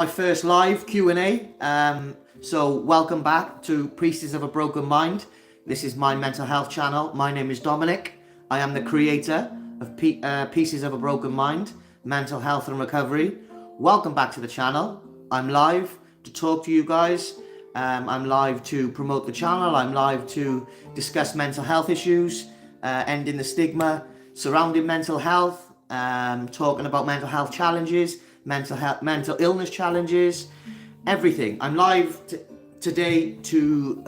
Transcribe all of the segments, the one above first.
My first live Q&A. So welcome back to Pieces of a Broken Mind. This is my mental health channel. My name is Dominic. I am the creator of Pieces of a Broken Mind, Mental Health and Recovery. Welcome back to the channel. I'm live to talk to you guys. I'm live to promote the channel. I'm live to discuss mental health issues, ending the stigma surrounding mental health, talking about mental health challenges, mental illness challenges, everything. I'm live today to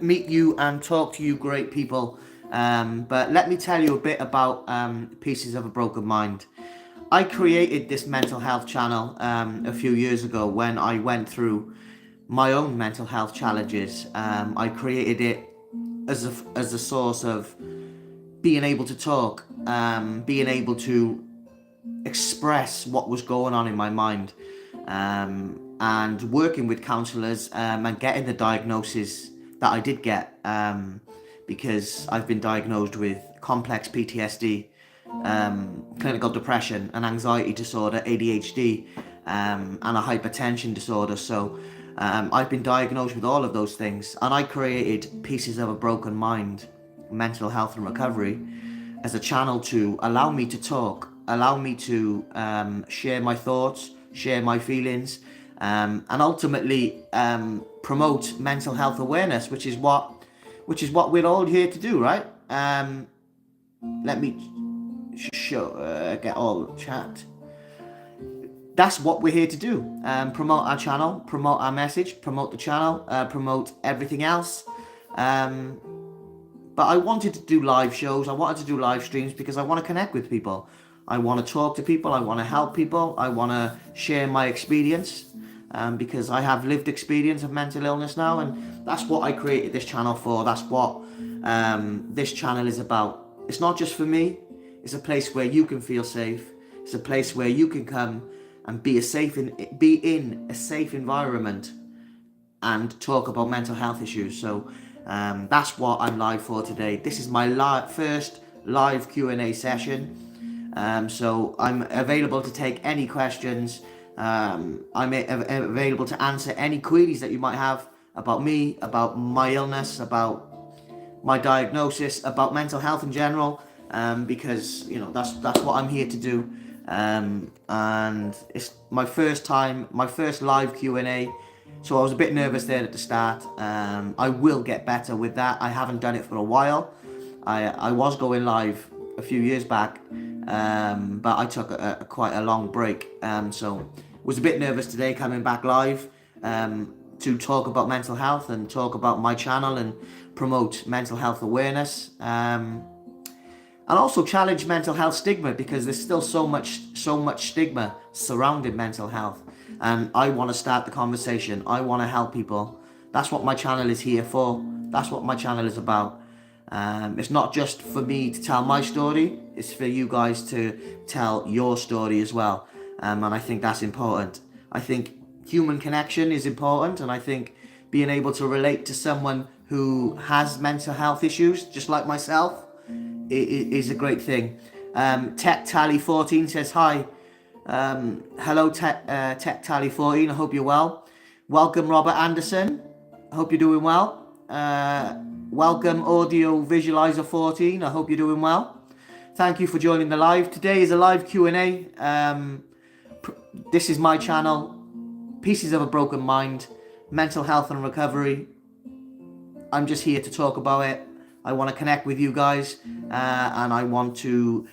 meet you and talk to you great people. But let me tell you a bit about Pieces of a Broken Mind. I created this mental health channel a few years ago when I went through my own mental health challenges. I created it as a source of being able to talk, being able to express what was going on in my mind, and working with counsellors and getting the diagnosis that I did get, because I've been diagnosed with complex PTSD, clinical depression, an anxiety disorder, ADHD, and a hypertension disorder. So I've been diagnosed with all of those things, and I created Pieces of a Broken Mind, Mental Health and Recovery as a channel to allow me to talk, allow me to share my thoughts, share my feelings, and ultimately promote mental health awareness, which is what we're all here to do, right? Let me get all chat. That's what we're here to do. Promote our channel, promote our message, promote the channel, promote everything else. But I wanted to do live shows. I wanted to do live streams because I want to connect with people. I want to talk to people. I want to help people. I want to share my experience, because I have lived experience of mental illness now, and that's what I created this channel for. That's what this channel is about. It's not just for me. It's a place where you can feel safe. It's a place where you can come and be in a safe environment and talk about mental health issues. So that's what I'm live for today. This is my first live Q&A session. So I'm available to take any questions. I'm available to answer any queries that you might have about me, about my illness, about my diagnosis, about mental health in general, because that's what I'm here to do. And it's my first live Q&A. So I was a bit nervous there at the start. I will get better with that. I haven't done it for a while. I was going live a few years back, but I took quite a long break. So was a bit nervous today coming back live to talk about mental health and talk about my channel and promote mental health awareness. And also challenge mental health stigma, because there's still so much stigma surrounding mental health. And I want to start the conversation. I want to help people. That's what my channel is here for. That's what my channel is about. It's not just for me to tell my story. It's for you guys to tell your story as well. And I think that's important. I think human connection is important. And I think being able to relate to someone who has mental health issues, just like myself, is a great thing. Tech Tally 14 says hi. Hello Tech Tally 14, I hope you're well. Welcome Robert Anderson, I hope you're doing well. Welcome Audio Visualizer 14, I hope you're doing well. Thank you for joining the live. Today is a live Q&A. This is my channel, Pieces of a Broken Mind, Mental Health and Recovery. I'm just here to talk about it. I want to connect with you guys, and I want to,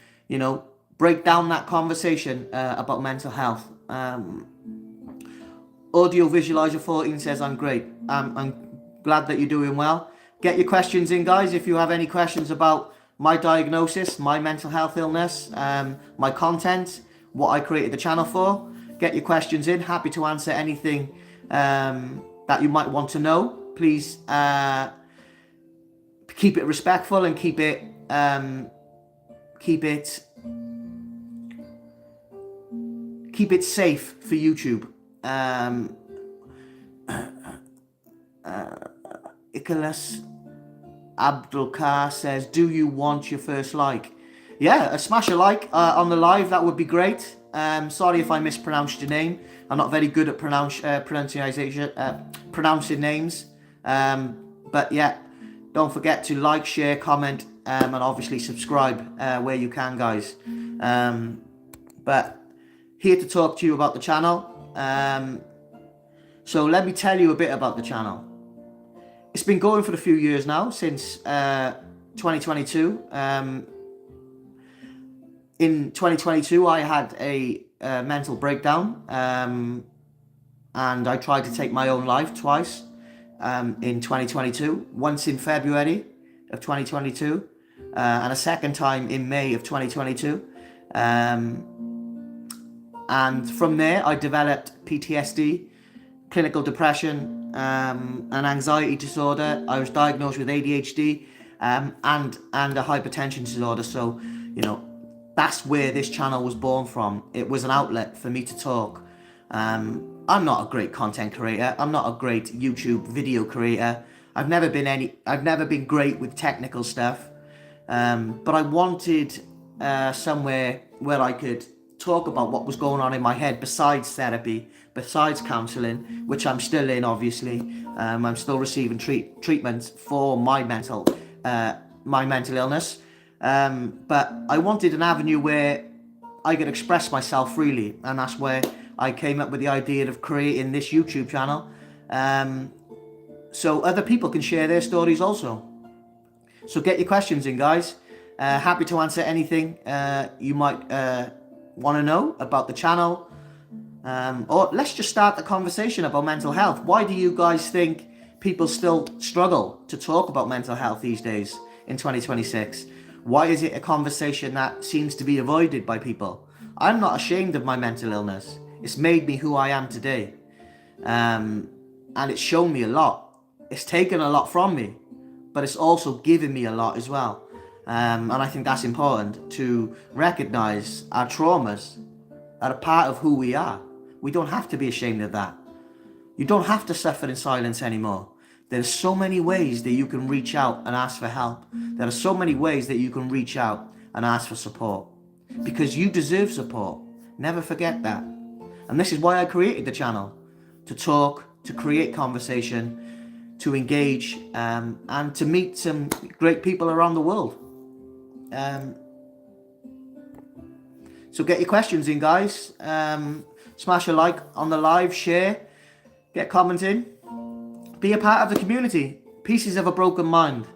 break down that conversation about mental health. Audio Visualizer 14 says I'm great. I'm glad that you're doing well. Get your questions in, guys. If you have any questions about my diagnosis, my mental health illness, my content, what I created the channel for, get your questions in. Happy to answer anything that you might want to know. Please keep it respectful and keep it safe for YouTube. Icarus Abdulkar says, do you want your first like? Yeah, smash a like on the live, that would be great. Sorry if I mispronounced your name. I'm not very good at pronouncing names. But yeah, don't forget to like, share, comment, and obviously subscribe where you can, guys. But here to talk to you about the channel. So let me tell you a bit about the channel. It's been going for a few years now, since 2022. In 2022, I had a mental breakdown, and I tried to take my own life twice in 2022. Once in February of 2022, and a second time in May of 2022. And from there, I developed PTSD, clinical depression, an anxiety disorder. I was diagnosed with ADHD, and a hypertension disorder. So, that's where this channel was born from. It was an outlet for me to talk. I'm not a great content creator. I'm not a great YouTube video creator. I've never been great with technical stuff. But I wanted somewhere where I could talk about what was going on in my head besides therapy, besides counselling, which I'm still in, obviously. I'm still receiving treatment for my mental illness. But I wanted an avenue where I could express myself freely, and that's where I came up with the idea of creating this YouTube channel, so other people can share their stories also. So get your questions in, guys. Happy to answer anything you might want to know about the channel, or let's just start the conversation about mental health. Why do you guys think people still struggle to talk about mental health these days in 2026? Why is it a conversation that seems to be avoided by people? I'm not ashamed of my mental illness. It's made me who I am today. And it's shown me a lot. It's taken a lot from me, but it's also given me a lot as well. And I think that's important, to recognize our traumas are a part of who we are. We don't have to be ashamed of that. You don't have to suffer in silence anymore. There's so many ways that you can reach out and ask for help. There are so many ways that you can reach out and ask for support, because you deserve support. Never forget that. And this is why I created the channel, to talk, to create conversation, to engage, and to meet some great people around the world. So get your questions in, guys. Smash a like on the live, share, get commenting, be a part of the community. Pieces of a Broken Mind.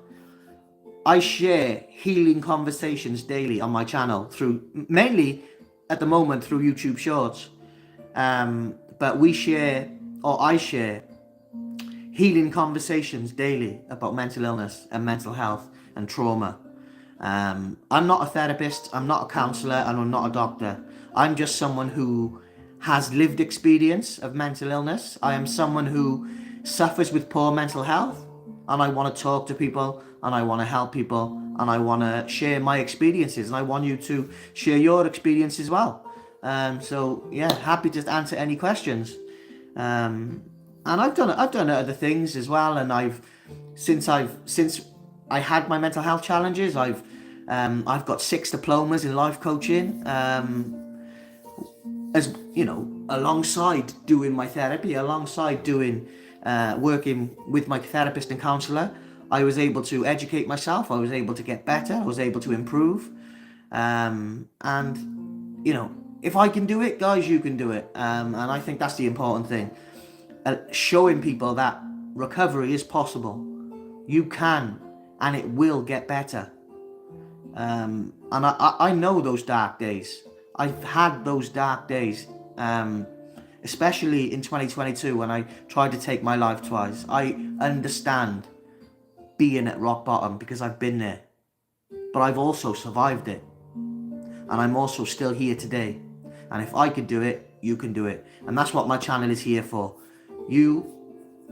I share healing conversations daily on my channel, mainly at the moment through YouTube Shorts. But I share healing conversations daily about mental illness and mental health and trauma. I'm not a therapist, I'm not a counsellor, and I'm not a doctor. I'm just someone who has lived experience of mental illness. I am someone who suffers with poor mental health, and I want to talk to people, and I want to help people, and I want to share my experiences, and I want you to share your experience as well. So yeah, happy to answer any questions. And I've done other things as well, and since I had my mental health challenges, I've got 6 diplomas in life coaching, as you know, alongside doing my therapy, alongside doing working with my therapist and counsellor. I was able to educate myself, I was able to get better, I was able to improve, and if I can do it, guys, you can do it. And I think that's the important thing, showing people that recovery is possible. You can, and it will get better. And I know those dark days. I've had those dark days, especially in 2022 when I tried to take my life twice. I understand being at rock bottom because I've been there, but I've also survived it, and I'm also still here today. And if I could do it, you can do it. And that's what my channel is here for. You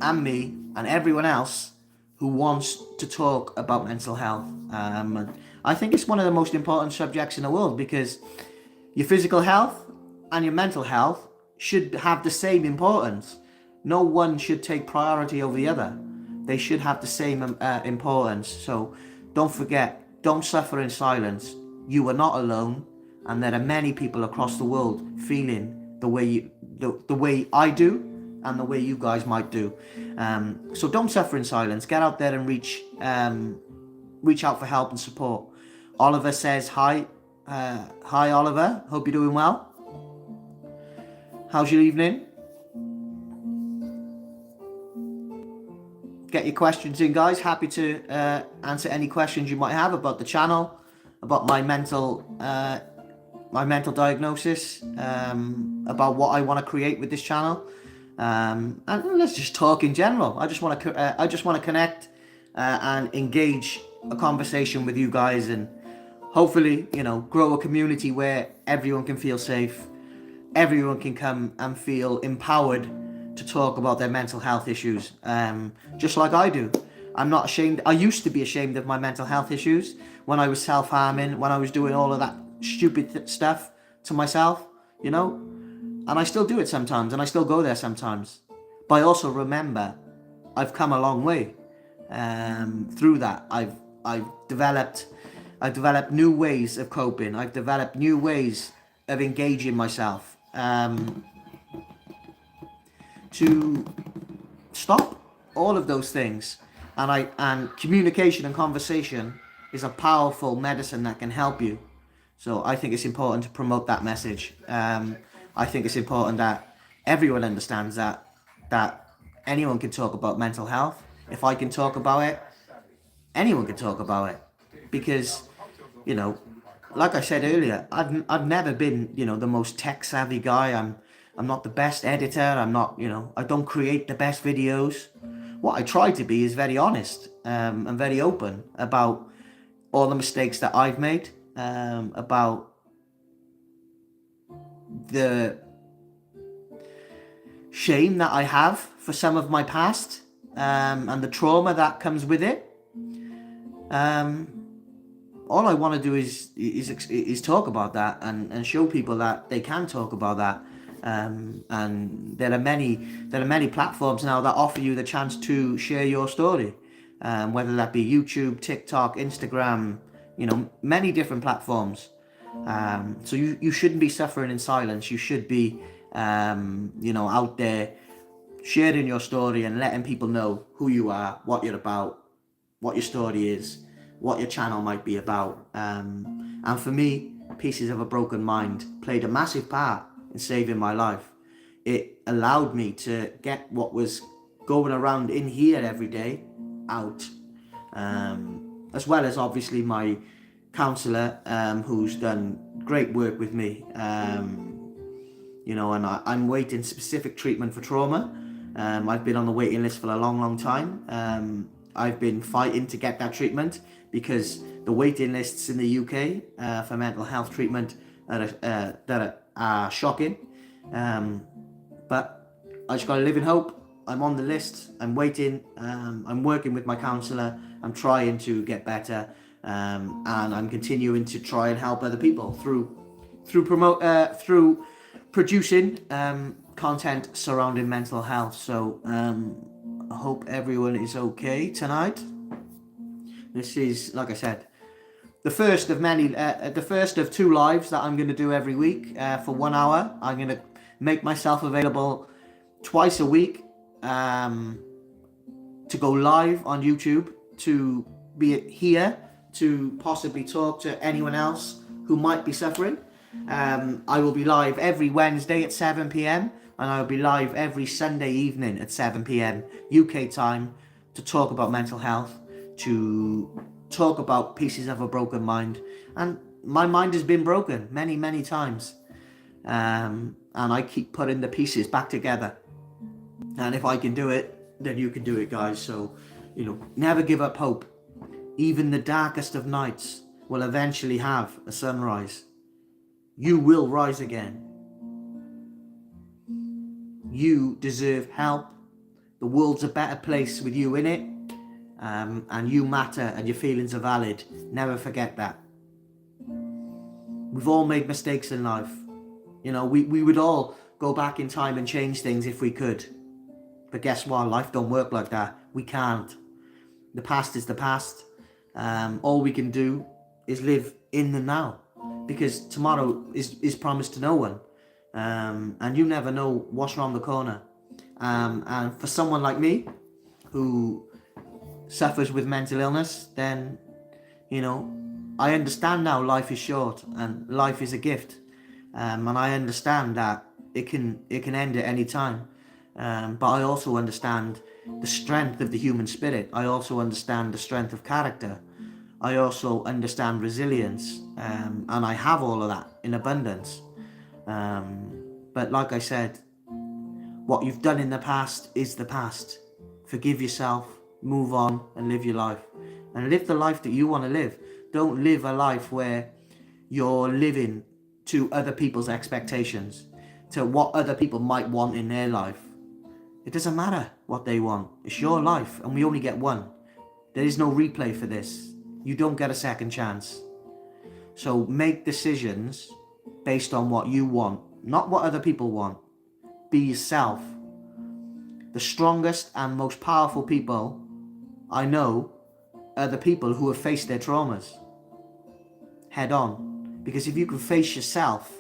and me and everyone else who wants to talk about mental health. I think it's one of the most important subjects in the world, because your physical health and your mental health should have the same importance. No one should take priority over the other. They should have the same importance. So don't forget, don't suffer in silence. You are not alone, And there are many people across the world feeling the way I do and the way you guys might do. So don't suffer in silence. Get out there and reach out for help and support. Oliver says hi. Hi, Oliver. Hope you're doing well. How's your evening? Get your questions in, guys. Happy to answer any questions you might have about the channel, about my mental diagnosis, about what I want to create with this channel, and let's just talk in general. I just want to connect and engage a conversation with you guys, and hopefully, grow a community where everyone can feel safe, everyone can come and feel empowered to talk about their mental health issues, just like I do. I'm not ashamed. I used to be ashamed of my mental health issues when I was self-harming, when I was doing all of that stupid stuff to myself, and I still do it sometimes, and I still go there sometimes. But I also remember I've come a long way through that. I've developed new ways of coping. I've developed new ways of engaging myself to stop all of those things. And communication and conversation is a powerful medicine that can help you. So I think it's important to promote that message. I think it's important that everyone understands that anyone can talk about mental health. If I can talk about it, anyone can talk about it. Because, like I said earlier, I've never been, the most tech savvy guy. I'm not the best editor. I'm not, I don't create the best videos. What I try to be is very honest and very open about all the mistakes that I've made, about the shame that I have for some of my past, and the trauma that comes with it. All I want to do is talk about that and show people that they can talk about that. And there are many platforms now that offer you the chance to share your story, whether that be YouTube, TikTok, Instagram, many different platforms. So you shouldn't be suffering in silence. You should be, out there sharing your story and letting people know who you are, what you're about, what your story is, what your channel might be about. And for me, Pieces of a Broken Mind played a massive part in saving my life. It allowed me to get what was going around in here every day out, as well as obviously my counsellor, who's done great work with me, and I'm waiting specific treatment for trauma. I've been on the waiting list for a long time. I've been fighting to get that treatment because the waiting lists in the UK for mental health treatment are shocking. But I just gotta live in hope. I'm on the list. I'm waiting. I'm working with my counsellor. I'm trying to get better, and I'm continuing to try and help other people through producing content surrounding mental health. So I hope everyone is okay tonight. This is, like I said, the first of two lives that I'm going to do every week for 1 hour. I'm going to make myself available twice a week to go live on YouTube, to be here, to possibly talk to anyone else who might be suffering. I will be live every Wednesday at 7 p.m. and I will be live every Sunday evening at 7 p.m. UK time to talk about mental health, to talk about Pieces of a Broken Mind. And my mind has been broken many times, and I keep putting the pieces back together. And if I can do it, then you can do it, guys. So, never give up hope. Even the darkest of nights will eventually have a sunrise. You will rise again. You deserve help. The world's a better place with you in it. And you matter and your feelings are valid. Never forget that. We've all made mistakes in life. We would all go back in time and change things if we could. But guess what? Life don't work like that. We can't. The past is the past. All we can do is live in the now. because tomorrow is promised to no one. And you never know what's around the corner. And for someone like me who suffers with mental illness, then, you know, I understand now life is short and life is a gift. And I understand that it can end at any time. But I also understand the strength of the human spirit. I also understand the strength of character. I also understand resilience. And I have all of that in abundance. But like I said, what you've done in the past is the past. Forgive yourself, move on, and live your life. And live the life that you want to live. Don't live a life where you're living to other people's expectations, to what other people might want in their life. It doesn't matter what they want. It's your life, and we only get one. There is no replay for this. You don't get a second chance. So make decisions based on what you want, not what other people want. Be yourself. The strongest and most powerful people I know are the people who have faced their traumas head on. Because if you can face yourself,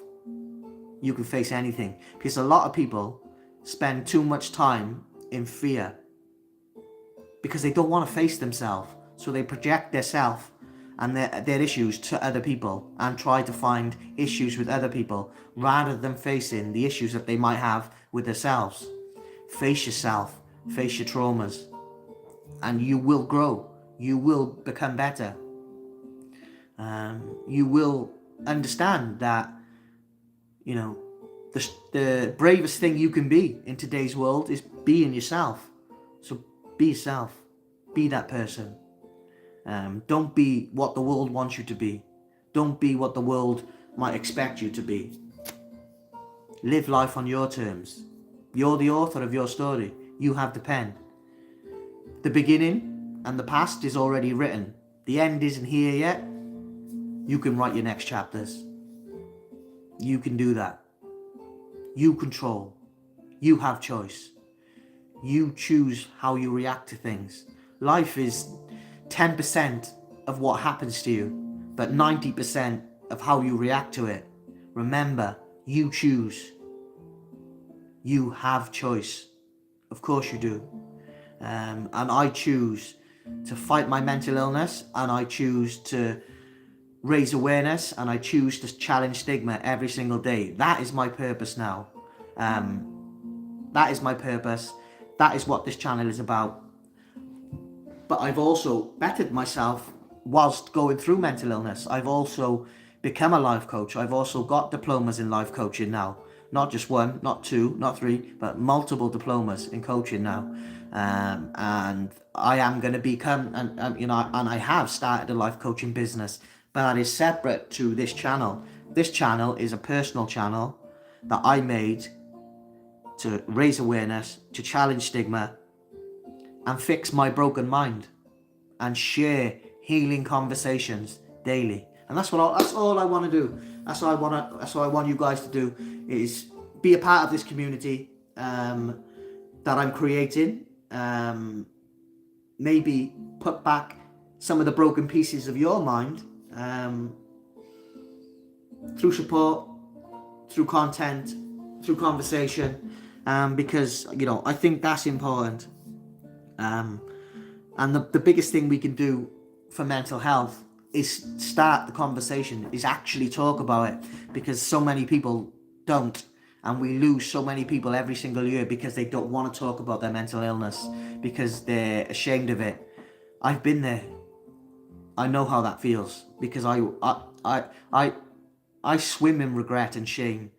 you can face anything. Because a lot of people spend too much time in fear because they don't want to face themselves. So they project their self and their issues to other people and try to find issues with other people rather than facing the issues that they might have with themselves. Face yourself, face your traumas, and you will grow. You will become better. You will understand that, you know, the bravest thing you can be in today's world is being yourself. So be yourself. Be that person. Don't be what the world wants you to be. Don't be what the world might expect you to be. Live life on your terms. You're the author of your story. You have the pen. The beginning and the past is already written. The end isn't here yet. You can write your next chapters. You can do that. You control. You have choice. You choose how you react to things. Life is 10% of what happens to you, but 90% of how you react to it. Remember, you choose. You have choice. Of course you do. And I choose to fight my mental illness, and I choose to raise awareness, and I choose to challenge stigma every single day. That is my purpose now. That is my purpose. That is what this channel is about. But I've also bettered myself whilst going through mental illness. I've also become a life coach. I've also got diplomas in life coaching now. Not just one, not two, not three, but multiple diplomas in coaching now. And I am going to become, and I have started a life coaching business, but that is separate to this channel. This channel is a personal channel that I made to raise awareness, to challenge stigma, and fix my broken mind, and share healing conversations daily. And that's all I want to do. That's what I want you guys to do, is be a part of this community that I'm creating. Maybe put back some of the broken pieces of your mind through support, through content, through conversation, because I think that's important. And the biggest thing we can do for mental health is start the conversation, is actually talk about it, because so many people don't, and we lose so many people every single year because they don't want to talk about their mental illness, because they're ashamed of it. I've been there. I know how that feels, because I swim in regret and shame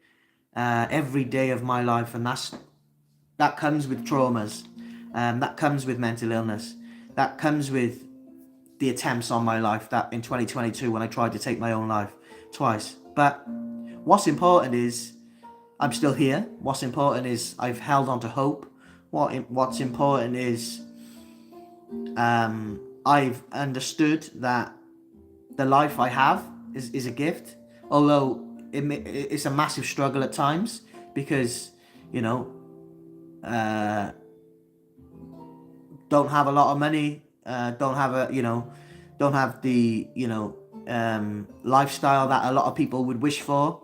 every day of my life, and that comes with traumas, that comes with mental illness, that comes with the attempts on my life, that in 2022 when I tried to take my own life twice. But what's important is I'm still here. What's important is I've held on to hope. What's important is I've understood that the life I have is a gift, although it's a massive struggle at times, because don't have a lot of money, don't have the lifestyle that a lot of people would wish for.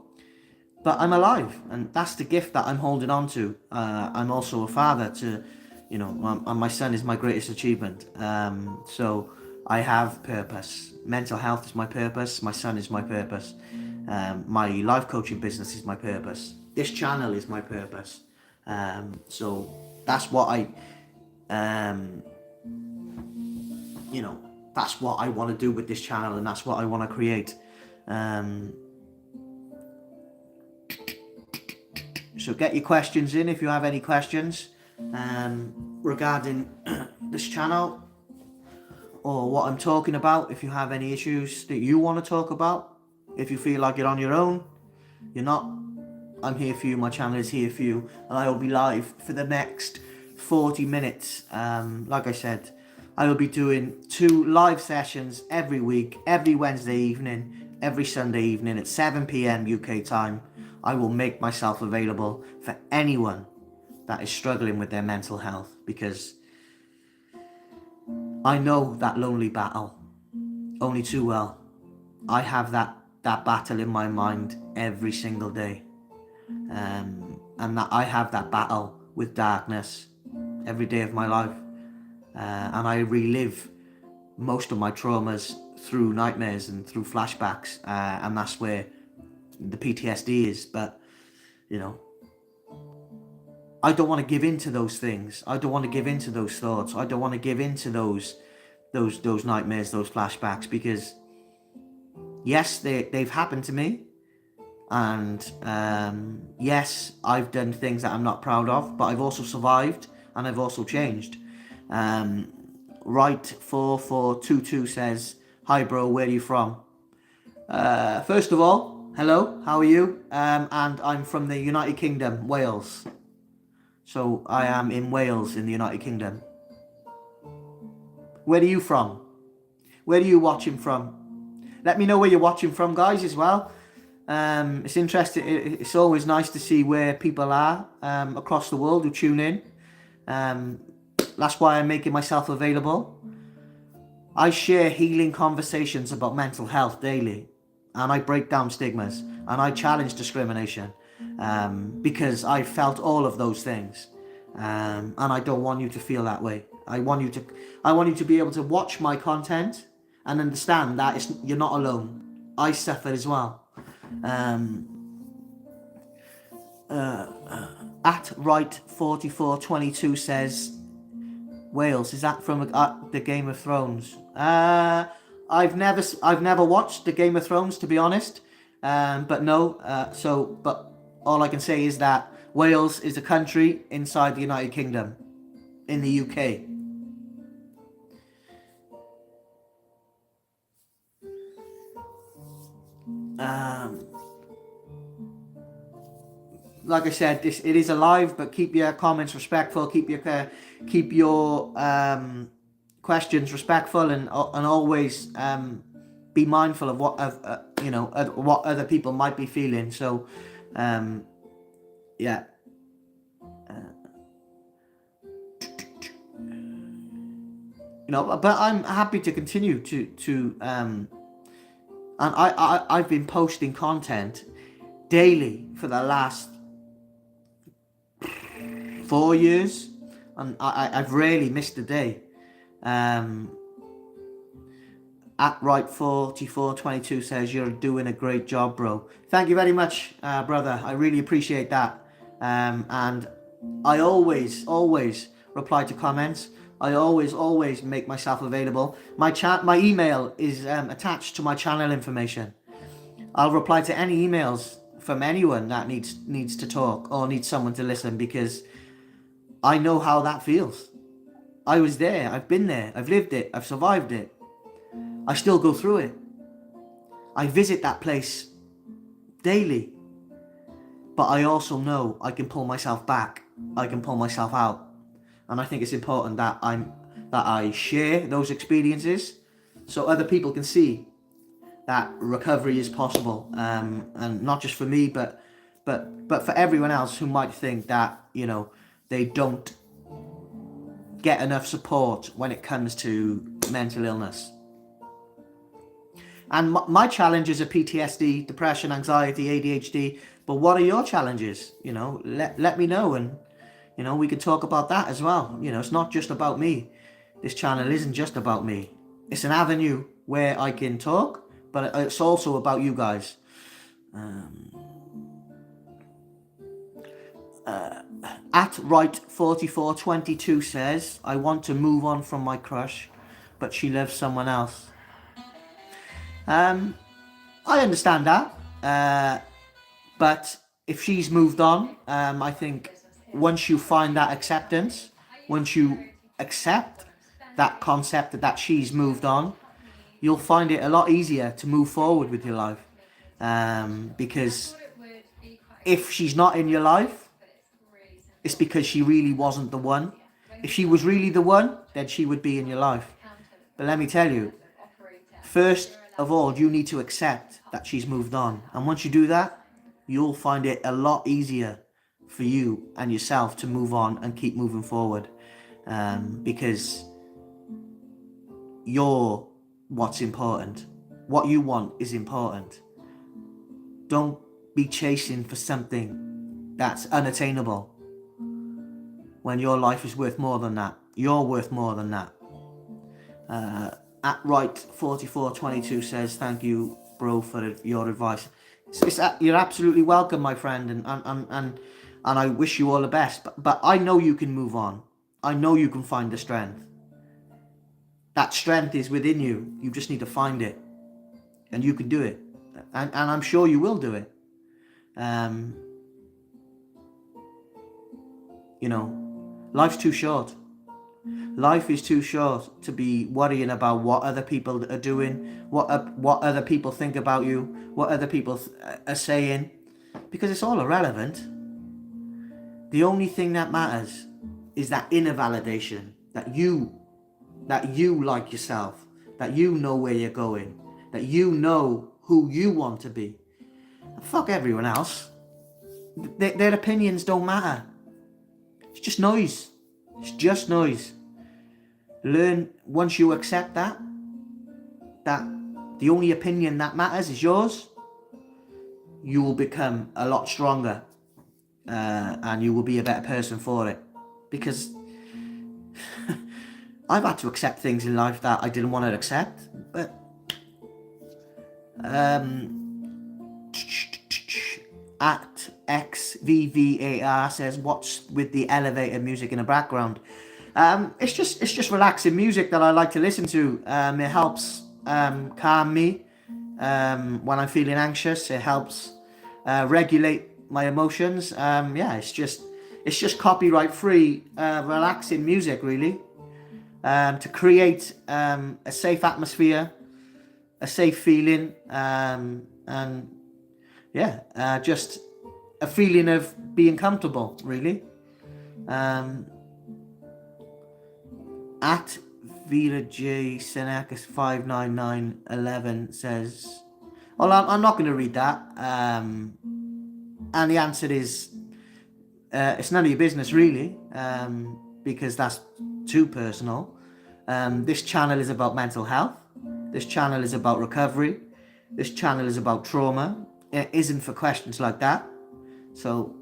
But I'm alive, and that's the gift that I'm holding on to. I'm also a father to, my son is my greatest achievement. So I have purpose. Mental health is my purpose. My son is my purpose. My life coaching business is my purpose. This channel is my purpose. So that's what that's what I want to do with this channel, and that's what I want to create. So get your questions in if you have any questions regarding this channel or what I'm talking about. If you have any issues that you want to talk about, if you feel like you're on your own, you're not. I'm here for you. My channel is here for you, and I will be live for the next 40 minutes. Like I said, I will be doing 2 live sessions every week, every Wednesday evening, every Sunday evening at 7 p.m. UK time. I will make myself available for anyone that is struggling with their mental health, because I know that lonely battle only too well. I have that battle in my mind every single day. And that I have that battle with darkness every day of my life. And I relive most of my traumas through nightmares and through flashbacks. And that's where the PTSD is. But, I don't want to give in to those things. I don't want to give in to those thoughts. I don't want to give in to those nightmares, those flashbacks, because yes, they've happened to me. And yes, I've done things that I'm not proud of, but I've also survived and I've also changed. Right4422 says, "Hi bro, where are you from?" First of all, hello, how are you? And I'm from the United Kingdom, Wales. So I am in Wales in the United Kingdom. Where are you from? Where are you watching from? Let me know where you're watching from, guys, as well. It's interesting. It's always nice to see where people are across the world who tune in. That's why I'm making myself available. I share healing conversations about mental health daily, and I break down stigmas, and I challenge discrimination, because I felt all of those things, and I don't want you to feel that way. I want you to be able to watch my content and understand that you're not alone. I suffer as well. At right4422 says, "Wales, is that from the Game of Thrones?" I've never watched the Game of Thrones, to be honest. But no. But all I can say is that Wales is a country inside the United Kingdom, in the UK. Like I said, it is alive, but keep your comments respectful. Keep your questions respectful, and always be mindful of what other people might be feeling. So, yeah. But I'm happy to continue to and I've been posting content daily for the last 4 years, and I've rarely missed a day. At right4422 says, "You're doing a great job, bro." Thank you very much, brother. I really appreciate that. And I always reply to comments. I always make myself available. My email is attached to my channel information. I'll reply to any emails from anyone that needs to talk or needs someone to listen, because I know how that feels. I was there. I've been there. I've lived it. I've survived it. I still go through it. I visit that place daily. But I also know I can pull myself back. I can pull myself out. And I think it's important that I share those experiences so other people can see that recovery is possible. And not just for me, but for everyone else who might think that, they don't get enough support when it comes to mental illness. And my challenges are PTSD, depression, anxiety, ADHD. But what are your challenges? Let me know, and we can talk about that as well. It's not just about me. This channel isn't just about me. It's an avenue where I can talk, but it's also about you guys. At right4422 says, I want to move on from my crush, but she loves someone else. I understand that, but if she's moved on, I think once you find that acceptance, once you accept that concept that she's moved on, you'll find it a lot easier to move forward with your life. Because if she's not in your life, it's because she really wasn't the one. If she was really the one, then she would be in your life. But let me tell you, first of all, you need to accept that she's moved on. And once you do that, you'll find it a lot easier for you and yourself to move on and keep moving forward. Because you're what's important. What you want is important. Don't be chasing for something that's unattainable when your life is worth more than that. You're worth more than that. At right4422 says, thank you, bro, for your advice. You're absolutely welcome, my friend, and I wish you all the best. But I know you can move on. I know you can find the strength. That strength is within you. You just need to find it, and you can do it. And I'm sure you will do it. Life's too short. Life is too short to be worrying about what other people are doing, what other people think about you, what other people are saying, because it's all irrelevant. The only thing that matters is that inner validation, that you like yourself, that you know where you're going, that you know who you want to be. Fuck everyone else. Their opinions don't matter. It's just noise. It's just noise. Learn, once you accept that the only opinion that matters is yours, you will become a lot stronger, and you will be a better person for it. Because I've had to accept things in life that I didn't want to accept, but at XVVAR says, what's with the elevator music in the background? It's just relaxing music that I like to listen to. It helps calm me when I'm feeling anxious. It helps regulate my emotions. It's just copyright free, relaxing music, really, to create a safe atmosphere, a safe feeling, and just a feeling of being comfortable, really. At Vera J Senecas 59911 says, well, I'm not going to read that, and the answer is it's none of your business, really, because that's too personal. This channel is about mental health. This channel is about recovery. This channel is about trauma. It isn't for questions like that. So,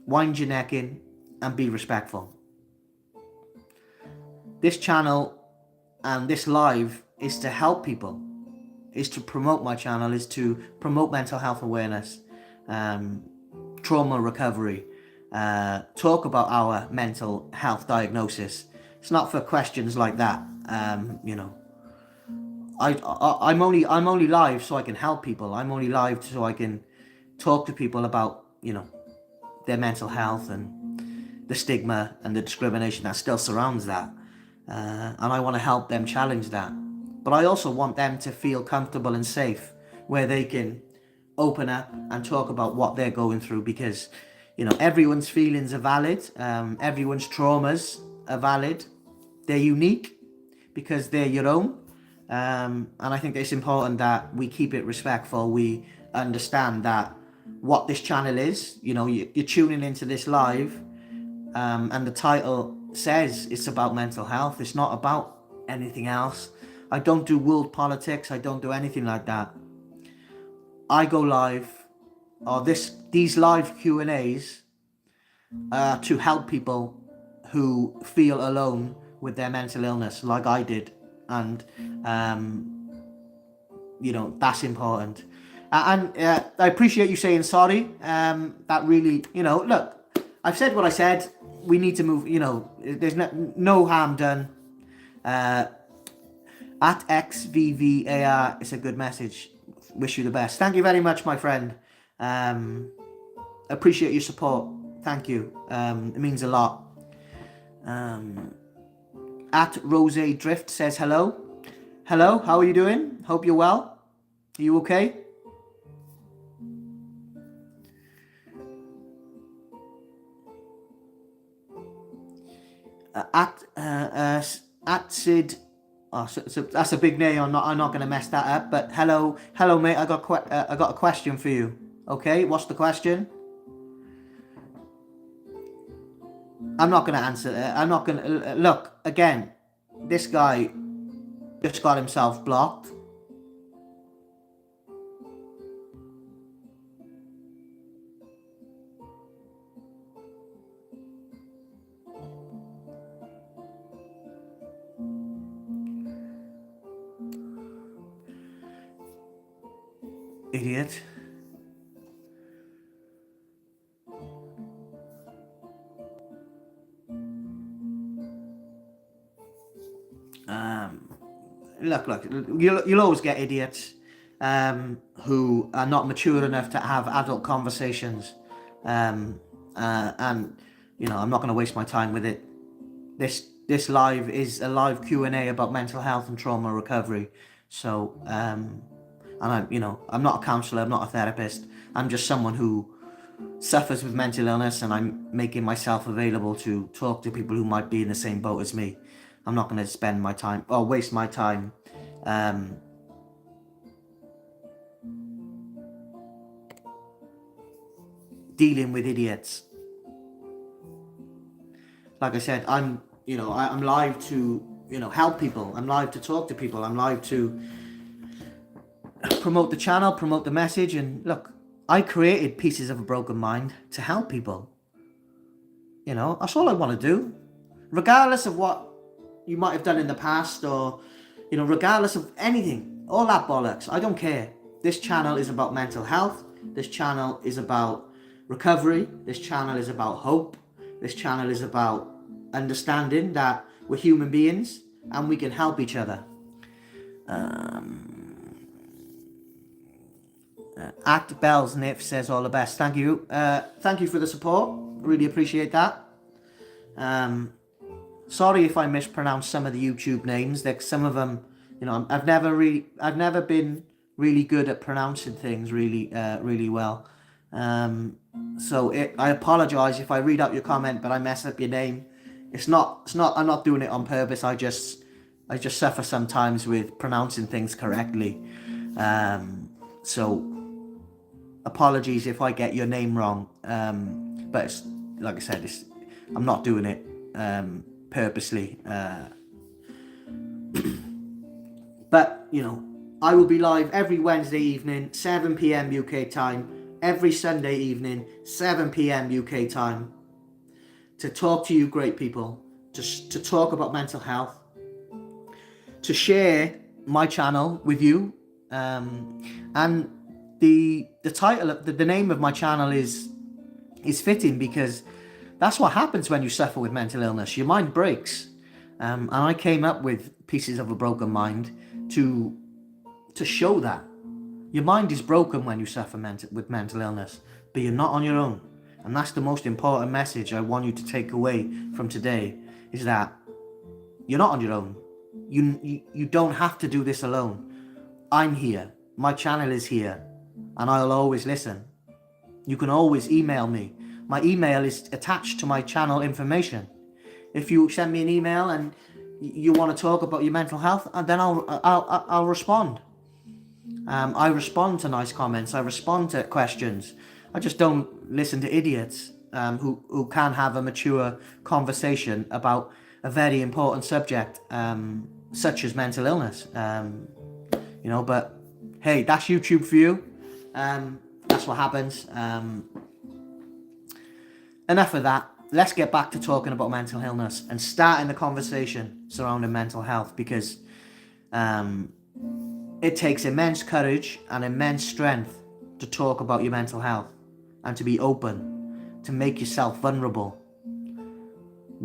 wind your neck in and be respectful. This channel and this live is to help people, is to promote my channel, is to promote mental health awareness, trauma recovery, talk about our mental health diagnosis. It's not for questions like that. I'm only live so I can help people. I'm only live so I can talk to people about, their mental health and the stigma and the discrimination that still surrounds that. And I want to help them challenge that. But I also want them to feel comfortable and safe where they can open up and talk about what they're going through, because, everyone's feelings are valid. Everyone's traumas are valid. They're unique because they're your own. And I think it's important that we keep it respectful. We understand that what this channel is, you're tuning into this live, and the title says it's about mental health. It's not about anything else. I don't do world politics. I don't do anything like that. I go live, or these live Q&As to help people who feel alone with their mental illness, like I did, and that's important. And I appreciate you saying sorry. That really, look, I've said what I said. We need to move. There's no harm done. At XVVAR, it's a good message. Wish you the best. Thank you very much, my friend. Appreciate your support. Thank you. It means a lot. At Rose Drift says hello. Hello, how are you doing? Hope you're well. Are you okay? At Sid. Oh, so that's a big name. I'm not going to mess that up. But hello, mate. I got a question for you. Okay, what's the question? I'm not going to answer it. I'm not going to look again. This guy just got himself blocked. Idiot. Look, you'll always get idiots who are not mature enough to have adult conversations, and I'm not going to waste my time with it. This live is a live Q&A about mental health and trauma recovery. So, and I'm not a counsellor, I'm not a therapist. I'm just someone who suffers with mental illness, and I'm making myself available to talk to people who might be in the same boat as me. I'm not going to spend my time or waste my time dealing with idiots. Like I said, I'm live to help people. I'm live to talk to people. I'm live to promote the channel, promote the message. And look, I created Pieces of a Broken Mind to help people. That's all I want to do, regardless of what you might have done in the past, or regardless of anything, all that bollocks. I don't care. This channel is about mental health. This channel is about recovery. This channel is about hope. This channel is about understanding that we're human beings and we can help each other. At Bells Nif says all the best. Thank you. Thank you for the support. Really appreciate that. Sorry if I mispronounce some of the YouTube names. Like some of them, I've never been really good at pronouncing things really well. So I apologize if I read out your comment, but I mess up your name. It's not. I'm not doing it on purpose. I just suffer sometimes with pronouncing things correctly. So apologies if I get your name wrong. But it's, like I said, I'm not doing it purposely. But I will be live every Wednesday evening, 7 p.m. UK time, every Sunday evening, 7 p.m. UK time, to talk to you great people, to talk about mental health, to share my channel with you. And the title of the name of my channel is fitting, because that's what happens when you suffer with mental illness. Your mind breaks. And I came up with Pieces of a Broken Mind to show that. Your mind is broken when you suffer with mental illness, but you're not on your own. And that's the most important message I want you to take away from today, is that you're not on your own. You don't have to do this alone. I'm here. My channel is here. And I'll always listen. You can always email me. My email is attached to my channel information. If you send me an email and you want to talk about your mental health, then I'll respond. I respond to nice comments. I respond to questions. I just don't listen to idiots who can have a mature conversation about a very important subject. such as mental illness. But hey, that's YouTube for you. That's what happens. Enough of that. Let's get back to talking about mental illness and starting the conversation surrounding mental health, because it takes immense courage and immense strength to talk about your mental health and to be open, to make yourself vulnerable.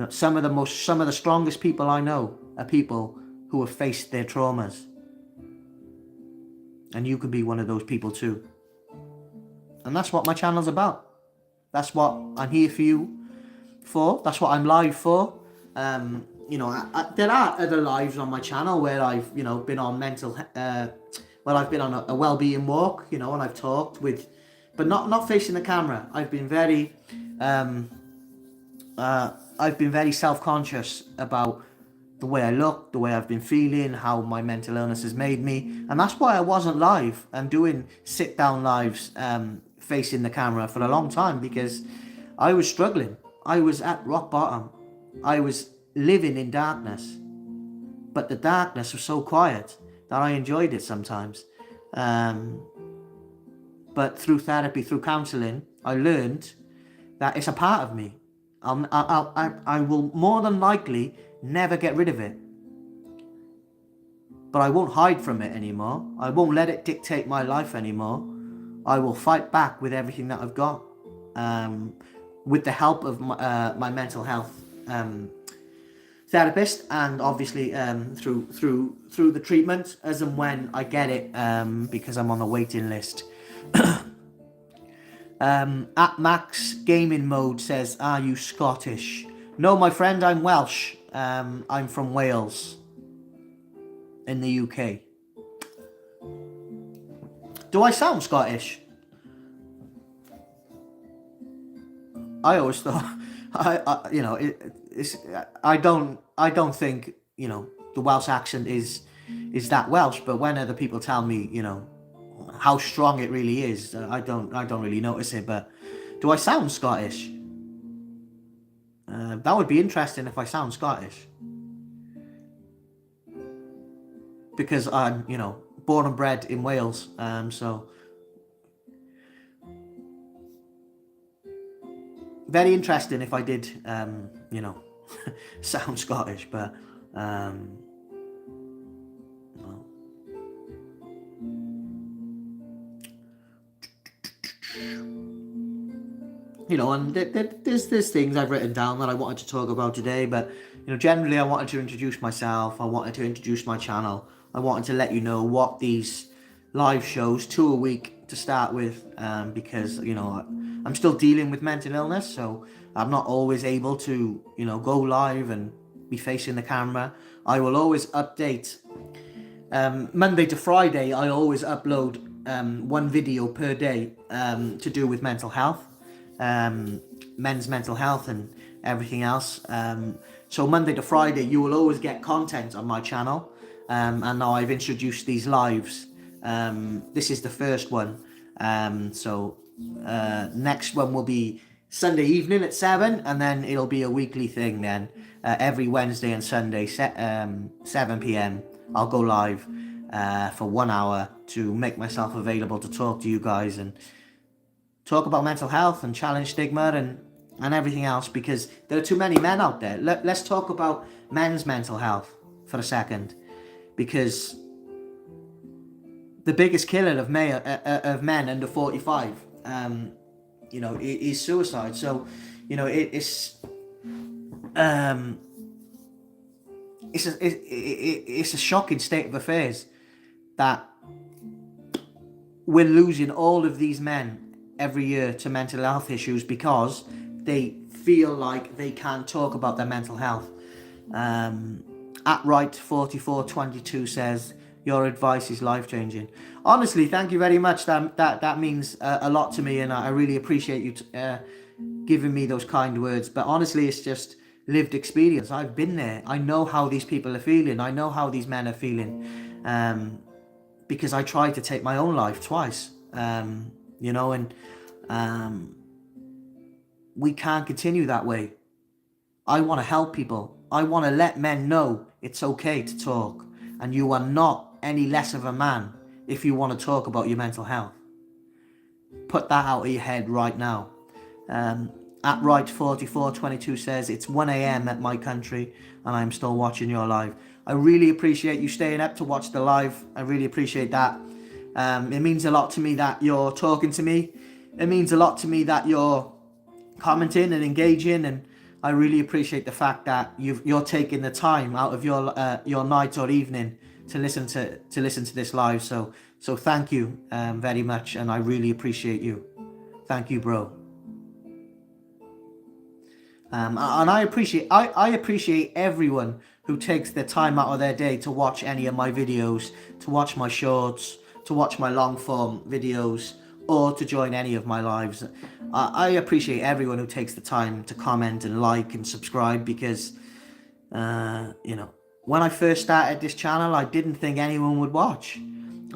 Some of the strongest people I know are people who have faced their traumas. And you could be one of those people too. And that's what my channel's about. That's what I'm here for you for. That's what I'm live for. There are other lives on my channel where I've, been on I've been on a well-being walk, and I've talked with, but not facing the camera. I've been very self-conscious about the way I look, the way I've been feeling, how my mental illness has made me. And that's why I wasn't live and doing sit-down lives facing the camera for a long time, because I was struggling. I was at rock bottom. I was living in darkness. But the darkness was so quiet that I enjoyed it sometimes. But through therapy, through counselling, I learned that it's a part of me. I will more than likely never get rid of it. But I won't hide from it anymore. I won't let it dictate my life anymore. I will fight back with everything that I've got. With the help of my mental health therapist, and obviously through the treatment as and when I get it, because I'm on a waiting list. At Max Gaming Mode says, are you Scottish? No, my friend, I'm Welsh. I'm from Wales in the UK. Do I sound Scottish? I always thought, I don't think, the Welsh accent is that Welsh, but when other people tell me, how strong it really is, I don't really notice it. But do I sound Scottish? That would be interesting if I sound Scottish, because I'm, born and bred in Wales. So very interesting if I did, sound Scottish, but well. And there's things I've written down that I wanted to talk about today, but generally I wanted to introduce myself. I wanted to introduce my channel. I wanted to let you know what these live shows, 2 a week to start with, because I'm still dealing with mental illness, so I'm not always able to go live and be facing the camera. I will always update. Monday to Friday I always upload one video per day to do with mental health, men's mental health and everything else. So Monday to Friday you will always get content on my channel, and now I've introduced these lives. This is the first one, so next one will be Sunday evening at 7, and then it'll be a weekly thing then. Every Wednesday and Sunday 7 p.m. I'll go live for 1 hour to make myself available to talk to you guys and talk about mental health and challenge stigma and everything else, because there are too many men out there. Let's talk about men's mental health for a second, because the biggest killer of men under 45 is suicide. So it's a shocking state of affairs that we're losing all of these men every year to mental health issues because they feel like they can't talk about their mental health. At right 4422 says, your advice is life-changing. Honestly, thank you very much. That means a lot to me, and I really appreciate you giving me those kind words. But honestly, it's just lived experience. I've been there. I know how these people are feeling. I know how these men are feeling, because I tried to take my own life twice. We can't continue that way. I want to help people. I want to let men know it's okay to talk, and you are not any less of a man if you want to talk about your mental health. Put that out of your head right now. At right4422 says, it's 1 a.m. at my country and I'm still watching your live. I really appreciate you staying up to watch the live. I really appreciate that. It means a lot to me that you're talking to me. It means a lot to me that you're commenting and engaging, and I really appreciate the fact that you're taking the time out of your night or evening to listen to this live. So thank you very much, and I really appreciate you. Thank you, bro. And I appreciate everyone who takes their time out of their day to watch any of my videos, to watch my shorts, to watch my long form videos, or to join any of my lives. I appreciate everyone who takes the time to comment and like and subscribe, because when I first started this channel, I didn't think anyone would watch.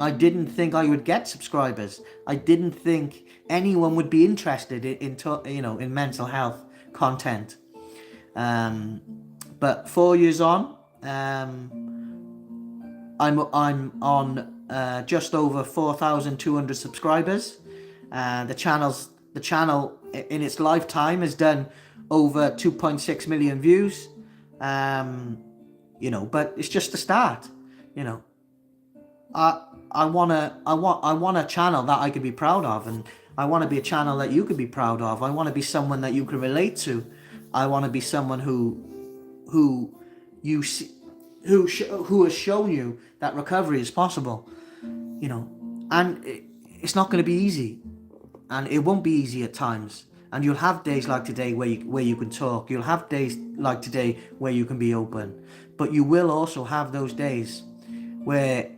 I didn't think I would get subscribers. I didn't think anyone would be interested in mental health content. But 4 years on, I'm on just over 4,200 subscribers. The channel in its lifetime has done over 2.6 million views. But it's just the start. I want a channel that I could be proud of, and I want to be a channel that you could be proud of. I want to be someone that you can relate to. I want to be someone who has shown you that recovery is possible. And it's not going to be easy, and it won't be easy at times. And you'll have days like today where you can talk. You'll have days like today where you can be open. But you will also have those days where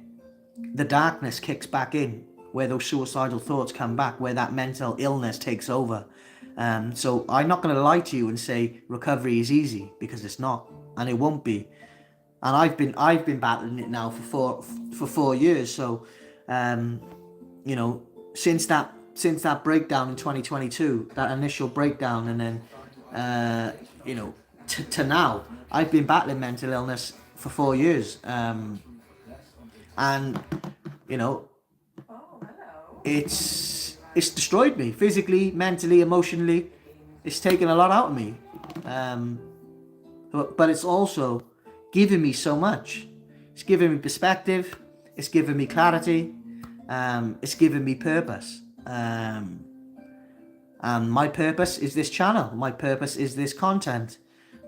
the darkness kicks back in, where those suicidal thoughts come back, where that mental illness takes over. So I'm not going to lie to you and say recovery is easy, because it's not, and it won't be. And I've been battling it now for 4 years. So, since that breakdown in 2022, that initial breakdown, and then, to now, I've been battling mental illness for 4 years. And it's destroyed me physically, mentally, emotionally. It's taken a lot out of me. But it's also given me so much. It's given me perspective. It's given me clarity. It's given me purpose. And my purpose is this channel. My purpose is this content.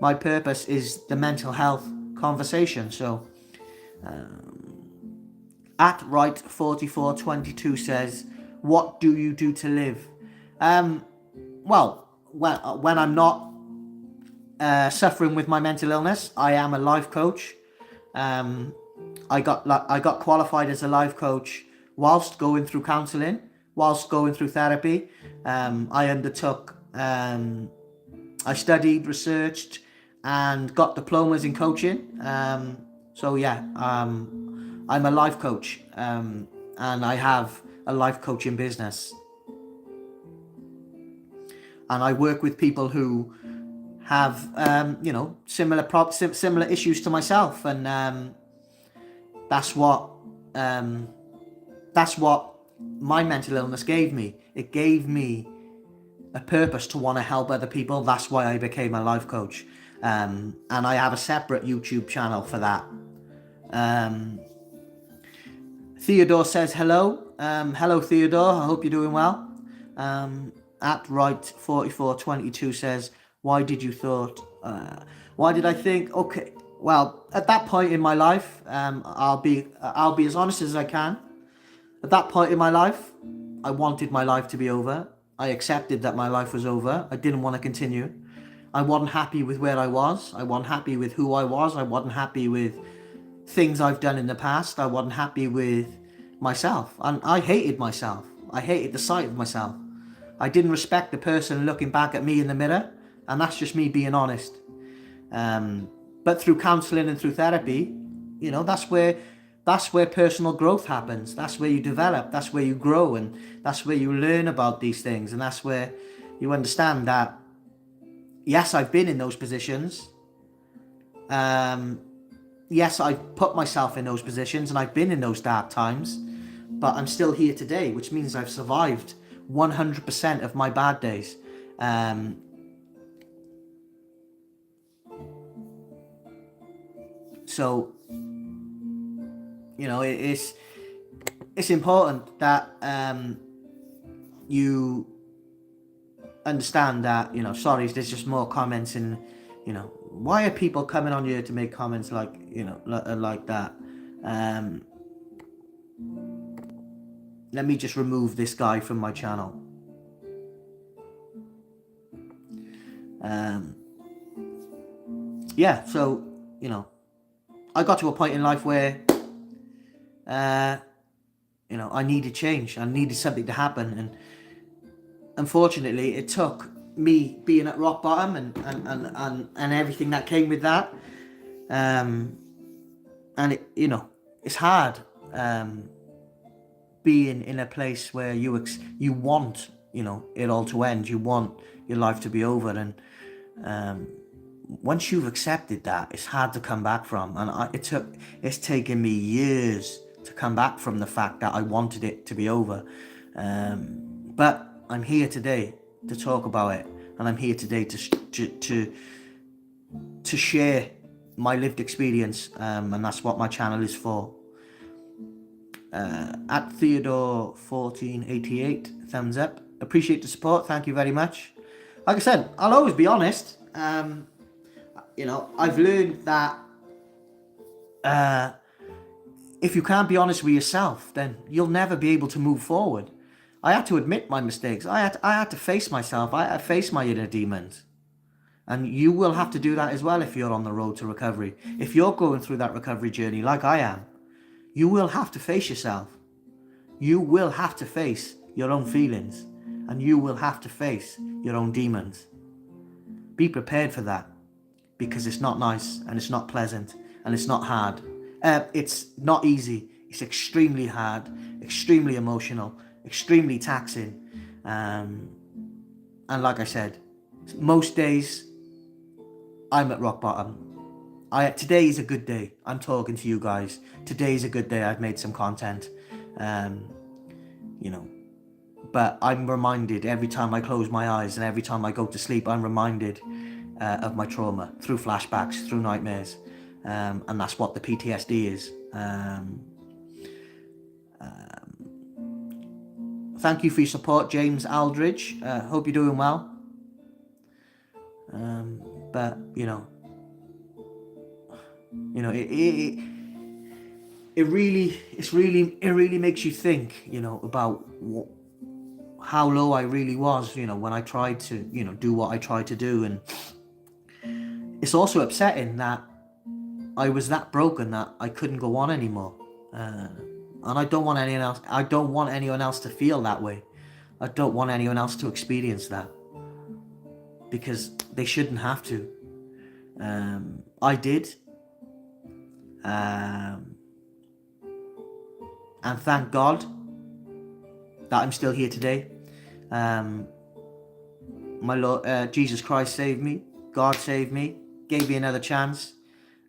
My purpose is the mental health conversation. So, at right4422 says, what do you do to live? Well, when I'm not suffering with my mental illness, I am a life coach. I got qualified as a life coach whilst going through counselling, whilst going through therapy. I studied, researched, and got diplomas in coaching. I'm a life coach, and I have a life coaching business. And I work with people who have, similar issues to myself, and that's what my mental illness gave me. It gave me a purpose to want to help other people. That's why I became a life coach, and I have a separate YouTube channel for that. Theodore says hello. Hello, Theodore. I hope you're doing well. At right4422 says, why did I think? Okay, well, at that point in my life, I'll be as honest as I can. At that point in my life, I wanted my life to be over. I accepted that my life was over. I didn't want to continue. I wasn't happy with where I was. I wasn't happy with who I was. I wasn't happy with things I've done in the past. I wasn't happy with myself, and I hated myself. I hated the sight of myself. I didn't respect the person looking back at me in the mirror, and that's just me being honest. But through counselling and through therapy, that's where personal growth happens. That's where you develop. That's where you grow, and that's where you learn about these things, and that's where you understand that, yes, I've been in those positions, yes, I've put myself in those positions and I've been in those dark times, but I'm still here today, which means I've survived 100% of my bad days. So, it's important that you understand that, sorry, there's just more comments and, why are people coming on here to make comments like, like that? Let me just remove this guy from my channel. Yeah, so, I got to a point in life where, I needed change. I needed something to happen. And unfortunately, it took me being at rock bottom and everything that came with that. And, it's hard being in a place where you want, it all to end. You want your life to be over. And once you've accepted that, it's hard to come back from. And it's taken me years to come back from the fact that I wanted it to be over. But I'm here today to talk about it, and I'm here today to share my lived experience, and that's what my channel is for. At Theodore 1488, thumbs up. Appreciate the support. Thank you very much. Like I said, I'll always be honest. I've learned that if you can't be honest with yourself, then you'll never be able to move forward. I had to admit my mistakes. I had to face myself. I had to face my inner demons. And you will have to do that as well if you're on the road to recovery. If you're going through that recovery journey like I am, you will have to face yourself. You will have to face your own feelings. And you will have to face your own demons. Be prepared for that. Because it's not nice, and it's not pleasant, and it's not hard. It's not easy. It's extremely hard, extremely emotional, extremely taxing. And like I said, most days I'm at rock bottom. Today is a good day. I'm talking to you guys. Today is a good day. I've made some content. But I'm reminded every time I close my eyes and every time I go to sleep, I'm reminded of my trauma through flashbacks, through nightmares. And that's what the PTSD is. Thank you for your support, James Aldridge. Hope you're doing well. But it really makes you think, about how low I really was, when I tried to, do what I tried to do. And it's also upsetting that I was that broken that I couldn't go on anymore. And I don't want anyone else to feel that way. I don't want anyone else to experience that, because they shouldn't have to. I did. And thank God that I'm still here today. My Lord, Jesus Christ saved me. God saved me. Gave me another chance.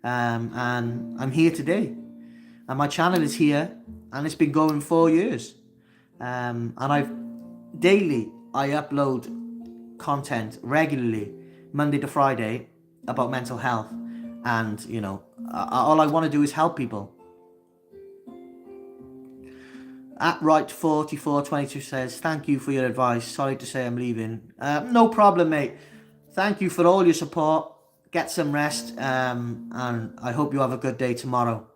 And I'm here today. And my channel is here, and it's been going 4 years. And I upload content regularly, Monday to Friday, about mental health. And, all I want to do is help people. At Right4422 says, thank you for your advice. Sorry to say I'm leaving. No problem, mate. Thank you for all your support. Get some rest. And I hope you have a good day tomorrow.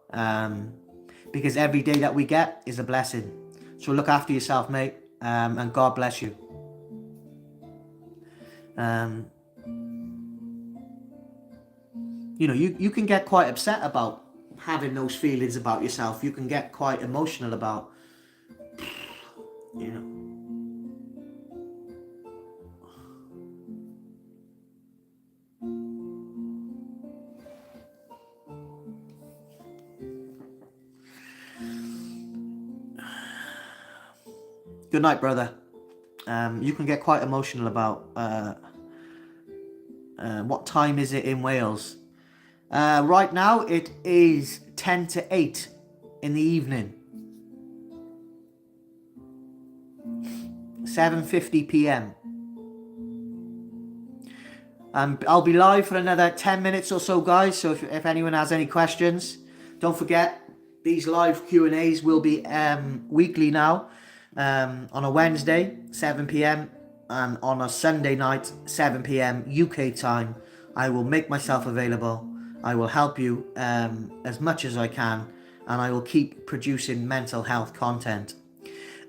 Because every day that we get is a blessing. So look after yourself, mate. And God bless you. You can get quite upset about having those feelings about yourself. You can get quite emotional about, Good night, brother. You can get quite emotional about what time is it in Wales? Right now it is 10 to 8 in the evening. 7:50 p.m. I'll be live for another 10 minutes or so, guys. So if anyone has any questions, don't forget, these live Q&As will be weekly now, on a Wednesday, 7 p.m. and on a Sunday night, 7 p.m. UK time. I will make myself available. I will help you as much as I can, and I will keep producing mental health content.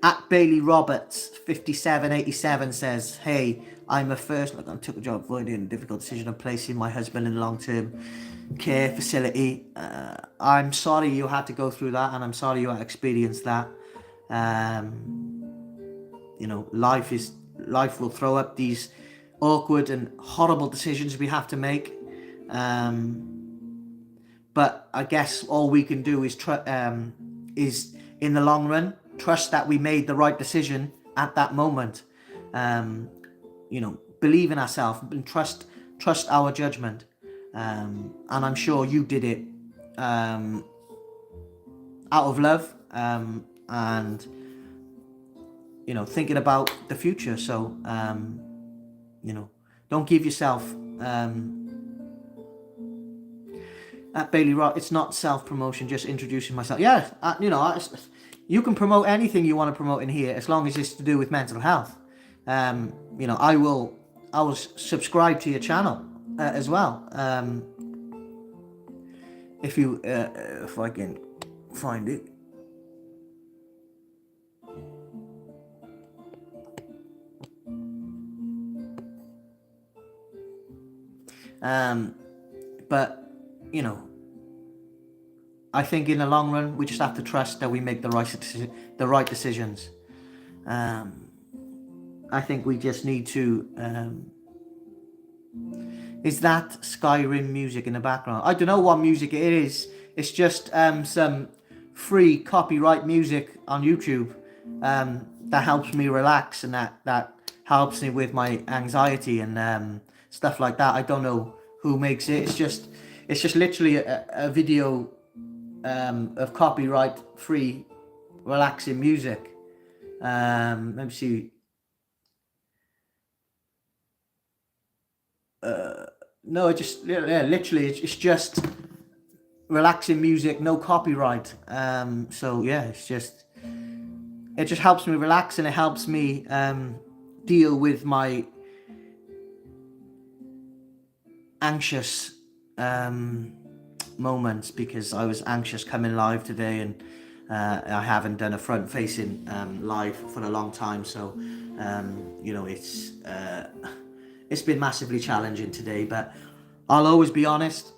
At Bailey Roberts 5787 says, hey, I'm a first, look, I took a job avoiding a difficult decision of placing my husband in a long-term care facility. I'm sorry you had to go through that, and I'm sorry you had to experience that. You know, life will throw up these awkward and horrible decisions we have to make. But I guess all we can do is in the long run, trust that we made the right decision at that moment. You know, believe in ourselves and trust our judgment. And I'm sure you did it out of love, and you know, thinking about the future. So you know, don't give yourself at Bailey Rock. It's not self-promotion, just introducing myself. Yeah, you know, you can promote anything you want to promote in here, as long as it's to do with mental health. You know, I will subscribe to your channel as well. If I can find it. But you know, I think in the long run, we just have to trust that we make the right decisions. I think we just need to. Is that Skyrim music in the background? I don't know what music it is. It's just some free copyright music on YouTube that helps me relax, and that helps me with my anxiety and stuff like that. I don't know who makes it. It's just literally a video of copyright free relaxing music. Let me see. No, it just literally it's just relaxing music, no copyright. So yeah, it just helps me relax, and it helps me deal with my anxious moments, because I was anxious coming live today, and I haven't done a front-facing live for a long time. So you know, it's been massively challenging today, but I'll always be honest.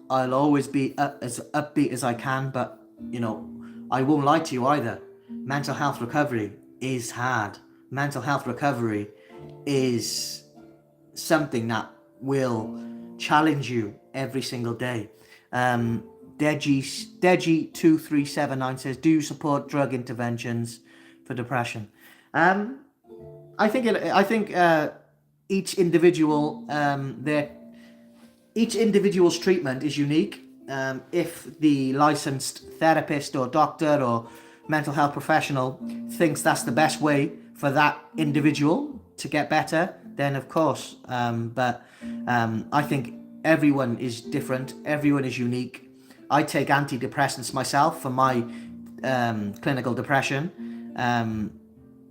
I'll always be as upbeat as I can, but you know, I won't lie to you either. Mental health recovery is hard. Mental health recovery is something that will challenge you every single day. Deji2379 says, do you support drug interventions for depression? I think each individual's treatment is unique. If the licensed therapist or doctor or mental health professional thinks that's the best way for that individual to get better, then of course. But I think everyone is different. Everyone is unique. I take antidepressants myself for my clinical depression.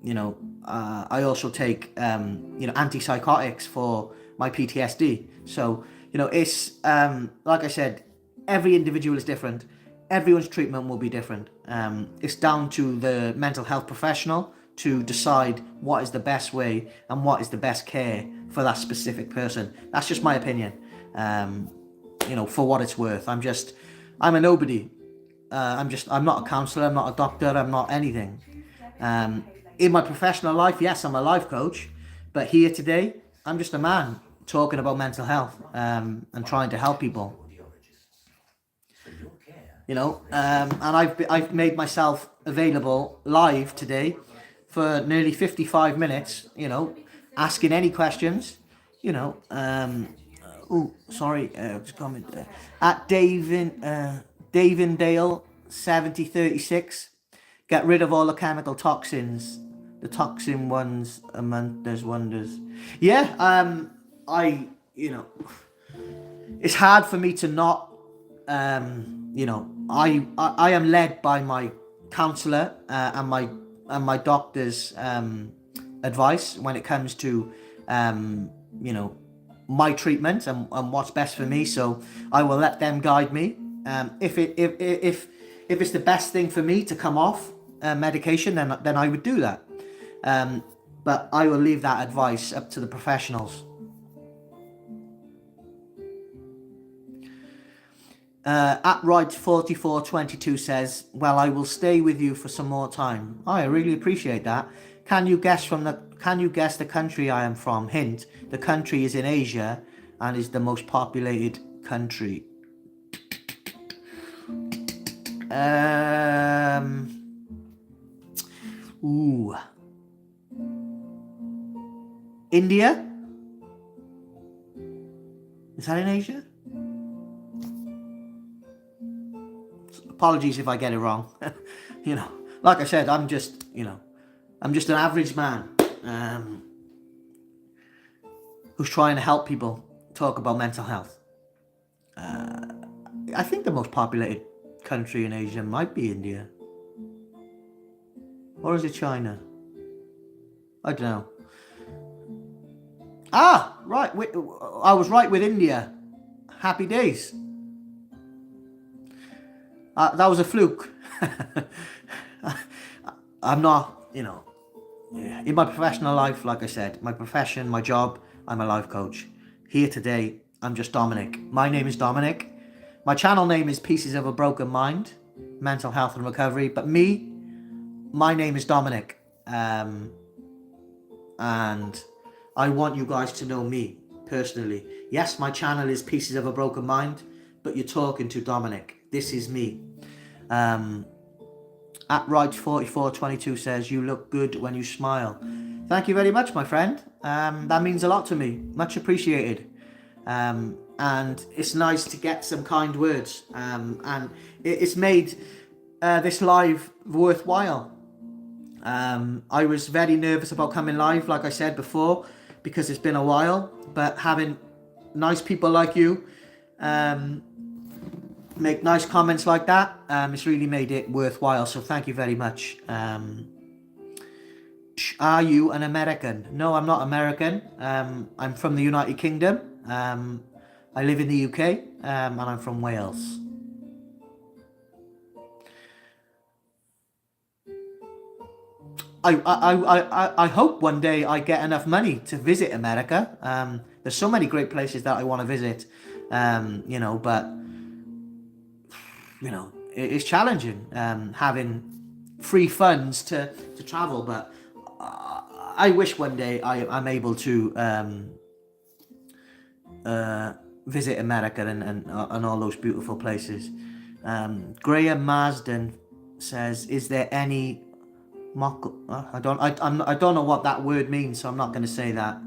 You know, I also take you know, antipsychotics for my PTSD. So you know, it's like I said, every individual is different. Everyone's treatment will be different. It's down to the mental health professional to decide what is the best way and what is the best care for that specific person. That's just my opinion. You know, for what it's worth. I'm a nobody. I'm not a counsellor. I'm not a doctor. I'm not anything. In my professional life, yes, I'm a life coach, but here today, I'm just a man talking about mental health and trying to help people. You know, and I've made myself available live today for nearly 55 minutes. You know, asking any questions. You know, Oh, sorry, just comment at Davindale 7036. Get rid of all the chemical toxins. The toxin ones among there's wonders. Yeah, I it's hard for me to not I am led by my counselor and my doctor's advice when it comes to my treatment and what's best for me. So I will let them guide me. If it's the best thing for me to come off medication, then I would do that. But I will leave that advice up to the professionals. At right 4422 says, well, I will stay with you for some more time. I really appreciate that. Can you guess the country I am from? Hint, the country is in Asia and is the most populated country. India? Is that in Asia? Apologies if I get it wrong. Like I said, I'm just an average man who's trying to help people talk about mental health. I think the most populated country in Asia might be India. Or is it China? I don't know. Right. I was right with India. Happy days. That was a fluke. I'm not, in my professional life, like I said, my profession, my job, I'm a life coach. Here today, I'm just Dominic. My name is Dominic. My channel name is Pieces of a Broken Mind, Mental Health and Recovery. But my name is Dominic. And I want you guys to know me personally. Yes, my channel is Pieces of a Broken Mind, but you're talking to Dominic. This is me. At right 4422 says, you look good when you smile. Thank you very much, my friend. That means a lot to me. Much appreciated. And it's nice to get some kind words. And it's made this live worthwhile. I was very nervous about coming live, like I said before, because it's been a while. But having nice people like you make nice comments like that, it's really made it worthwhile. So thank you very much. Are you an American? No, I'm not American. I'm from the United Kingdom. I live in the UK, and I'm from Wales. I hope one day I get enough money to visit America. There's so many great places that I want to visit, but it's challenging having free funds to travel. But I wish one day I'm able to visit America and all those beautiful places. Graham Marsden says, "Is there any I don't know what that word means, so I'm not going to say that.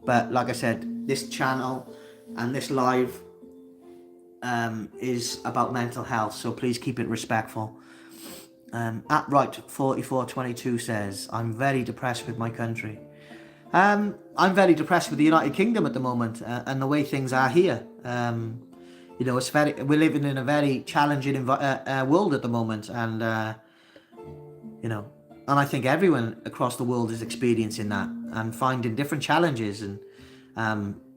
But like I said, this channel and this live is about mental health, so please keep it respectful." At right 4422 says, "I'm very depressed with my country." I'm very depressed with the United Kingdom at the moment, and the way things are here. We're living in a very challenging world at the moment, and and I think everyone across the world is experiencing that and finding different challenges, and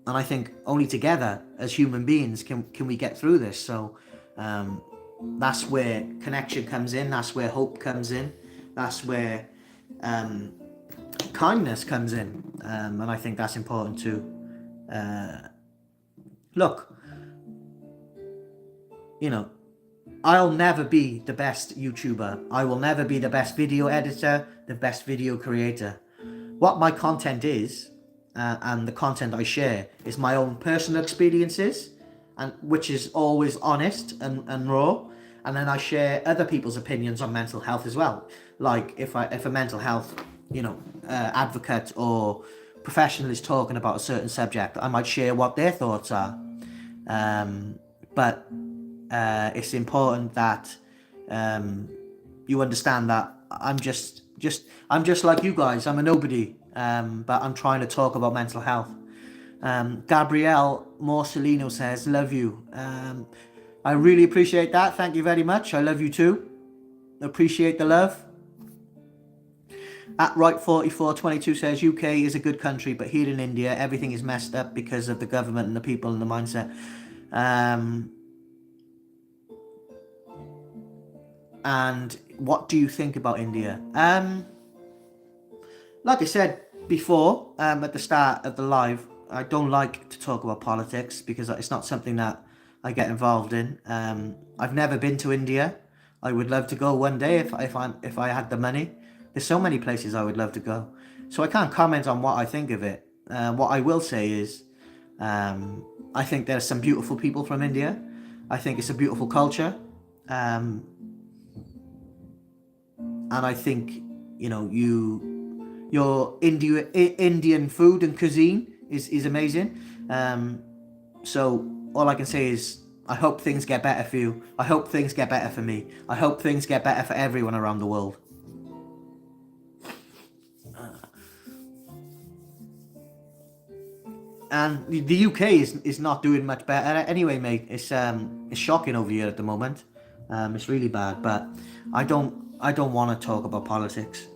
I think only together as human beings can we get through this. So that's where connection comes in. That's where hope comes in. That's where kindness comes in, and I think that's important too. Look, I'll never be the best YouTuber. I will never be the best video editor, the best video creator. What my content is, and the content I share, is my own personal experiences, and which is always honest and raw. And then I share other people's opinions on mental health as well. Like if a mental health, advocate or professional is talking about a certain subject, I might share what their thoughts are. But it's important that you understand that I'm just like you guys. I'm a nobody, but I'm trying to talk about mental health. Gabrielle Morcelino says, love you. I really appreciate that. Thank you very much. I love you too. Appreciate the love. At Right4422 says, UK is a good country, but here in India, everything is messed up because of the government and the people and the mindset. And what do you think about India? Like I said before, at the start of the live, I don't like to talk about politics because it's not something that I get involved in. I've never been to India. I would love to go one day if I had the money. There's so many places I would love to go. So I can't comment on what I think of it. What I will say is, I think there are some beautiful people from India. I think it's a beautiful culture. And I think, your Indian food and cuisine is amazing. So all I can say is, I hope things get better for you. I hope things get better for me. I hope things get better for everyone around the world. And the UK is not doing much better anyway, mate. It's shocking over here at the moment. It's really bad, but I don't want to talk about politics.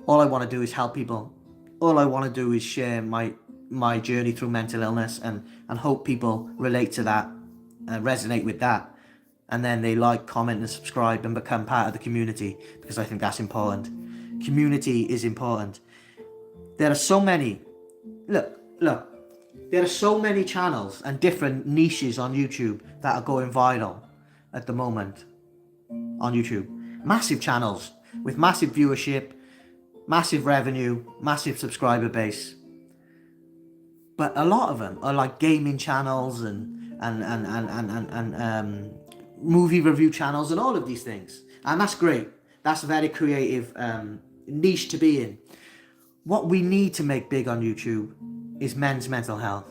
All I want to do is help people. All I want to do is share my journey through mental illness and hope people relate to that, resonate with that, and then they like, comment and subscribe and become part of the community, because I think that's important. Community is important. There are so many, look, there are so many channels and different niches on YouTube that are going viral at the moment on YouTube. Massive channels with massive viewership, massive revenue, massive subscriber base. But a lot of them are like gaming channels and movie review channels and all of these things. And that's great. That's a very creative niche to be in. What we need to make big on YouTube is men's mental health.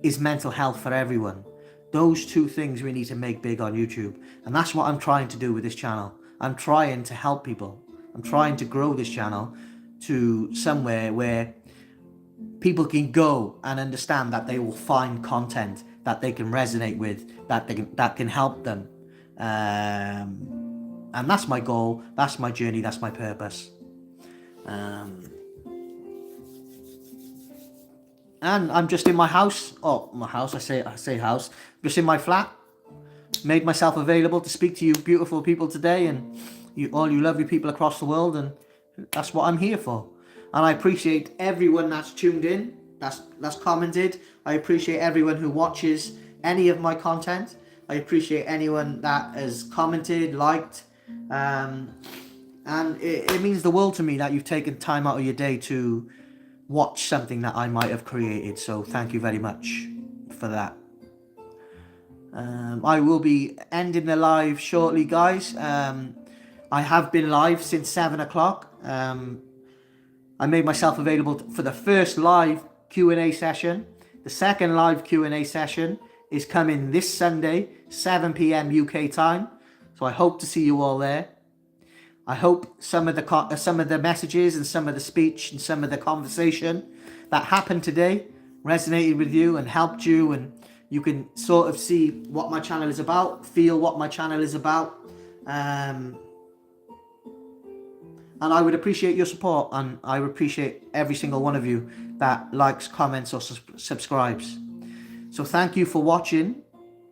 Is mental health for everyone. Those two things we need to make big on YouTube. And that's what I'm trying to do with this channel. I'm trying to help people. I'm trying to grow this channel to somewhere where people can go and understand that they will find content that they can resonate with, that can help them. And that's my goal, that's my journey, that's my purpose. And I'm just in my house. I say house. I'm just in my flat. Made myself available to speak to you beautiful people today, and all you lovely people across the world, and that's what I'm here for. And I appreciate everyone that's tuned in, that's commented. I appreciate everyone who watches any of my content. I appreciate anyone that has commented, liked, and it means the world to me that you've taken time out of your day to watch something that I might have created. So thank you very much for that. I will be ending the live shortly, guys. I have been live since 7 o'clock. I made myself available for the first live Q&A session. The second live Q&A session is coming this Sunday, 7 p.m. UK time. So I hope to see you all there. I hope some of the messages and some of the speech and some of the conversation that happened today resonated with you and helped you, and you can sort of see what my channel is about, feel what my channel is about. And I would appreciate your support, and I would appreciate every single one of you that likes, comments or subscribes. So thank you for watching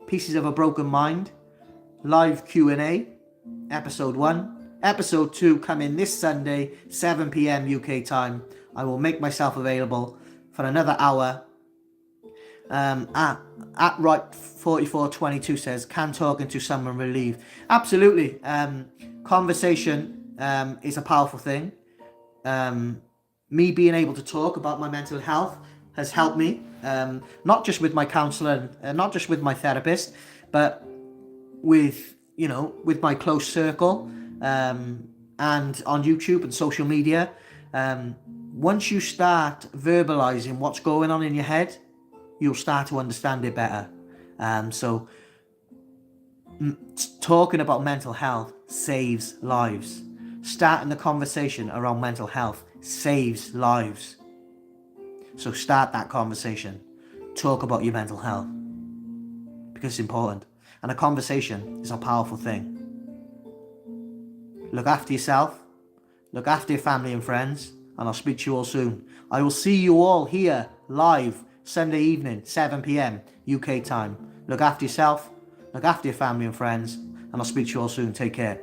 Pieces of a Broken Mind live Q&A episode 1. Episode 2 coming this Sunday, 7 p.m. UK time. I will make myself available for another hour. At Right4422 says, can talking to someone relieve? Absolutely. Conversation is a powerful thing. Me being able to talk about my mental health has helped me, not just with my counsellor, not just with my therapist, but with my close circle, and on YouTube and social media. once you start verbalizing what's going on in your head, you'll start to understand it better. So talking about mental health saves lives. Starting the conversation around mental health saves lives. So start that conversation. Talk about your mental health, because it's important. And a conversation is a powerful thing. Look after yourself. Look after your family and friends. And I'll speak to you all soon. I will see you all here live Sunday evening, 7 p.m. UK time. Look after yourself. Look after your family and friends. And I'll speak to you all soon. Take care.